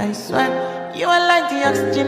I swear. You are like the oxygen.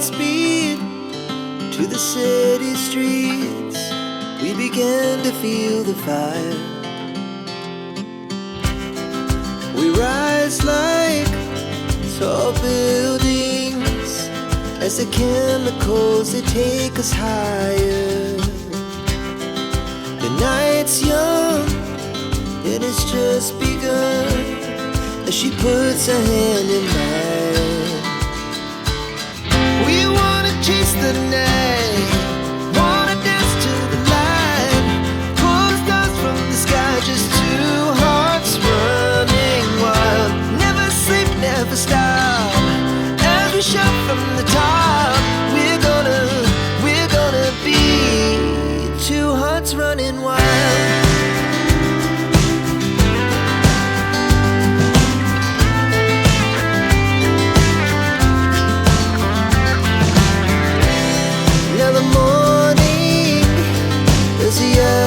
Speed to the city streets, we began to feel the fire. We rise like tall buildings as the chemicals, they take us higher. The night's young, it has just begun, as she puts her hand in mine. We wanna chase the night, wanna dance to the light, pull the stars from the sky, just two hearts running wild. Never sleep, never stop, as we shout from the top. We're gonna be two hearts running wild.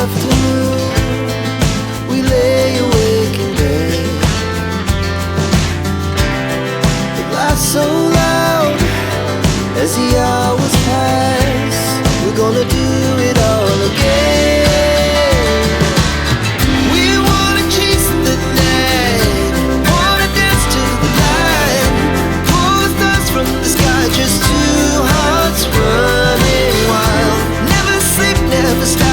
Afternoon, we lay awake in bed. The laughs so loud as the hours pass. We're gonna do it all again. We wanna chase the night, wanna dance to the light, pull the stars from the sky, just two hearts running wild. Never sleep, never stop,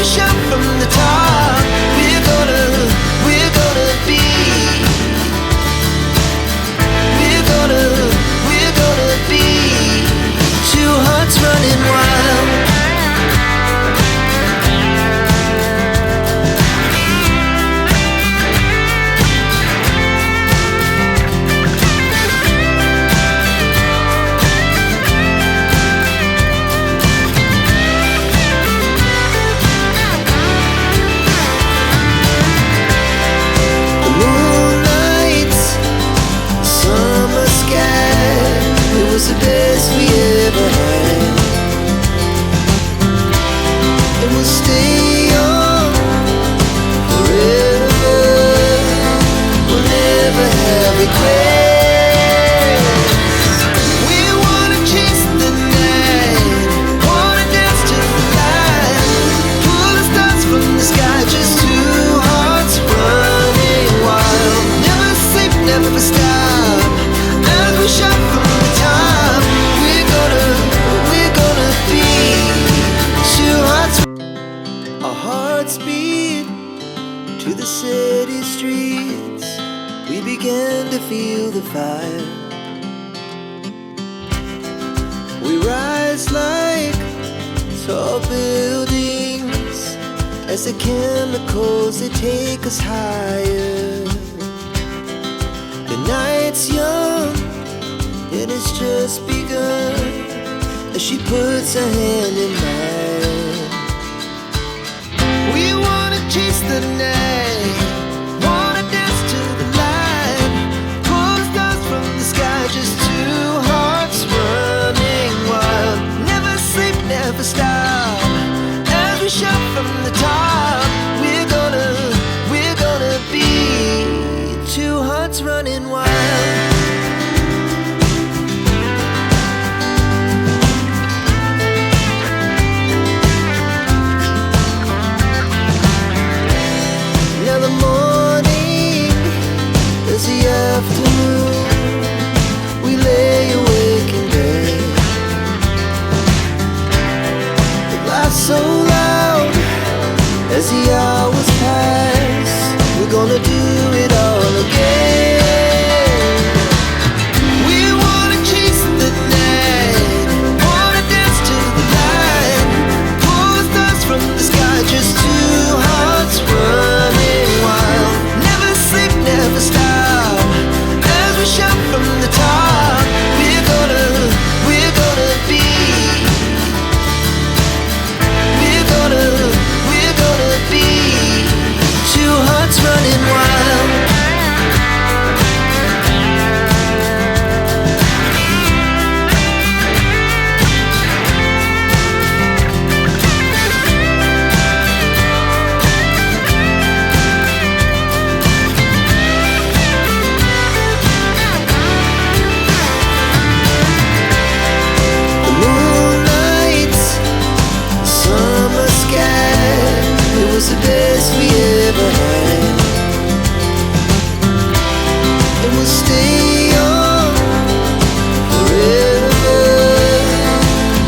shout from the top. We're gonna be, we're gonna be two hearts running wild. The best we ever had, and we'll stay on forever. We'll never have regrets. We wanna chase the night, wanna dance to the light, pull the stars from the sky, just two hearts running wild. Never sleep, never stop, as we shout from the top. Speed to the city streets, we began to feel the fire. We rise like tall buildings as the chemicals, they take us higher. The night's young, it has just begun, as she puts her hand in mine. We wanna chase the night, wanna dance to the light, pull the stars from the sky, just two hearts running wild. Never so loud as the hours pass. We're gonna do it all again. We wanna chase the night, wanna dance to the light, pull the stars from the sky, just two hearts running wild. Never sleep, never stop, as we shout from the top. We're gonna be. We're gonna be two hearts running wild. The moonlight, summer sky, it was the best we ever had. And we'll stay young forever.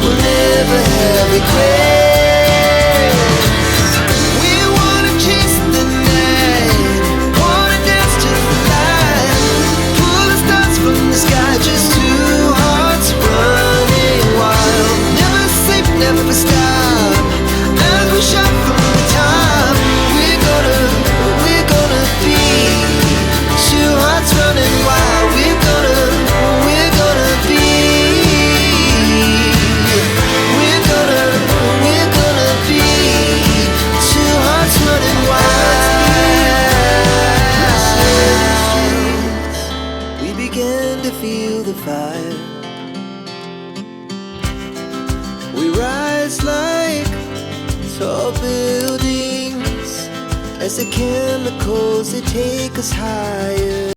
We'll never have regrets. We wanna chase the night, wanna dance to the light, pull the stars from the sky, just two hearts running wild. Never sleep, never stop, as we shout from the top. We're gonna be two hearts running wild. We're gonna be. We're gonna be two hearts running wild. We began to feel the fire. We rise like tall buildings as the chemicals, they take us higher.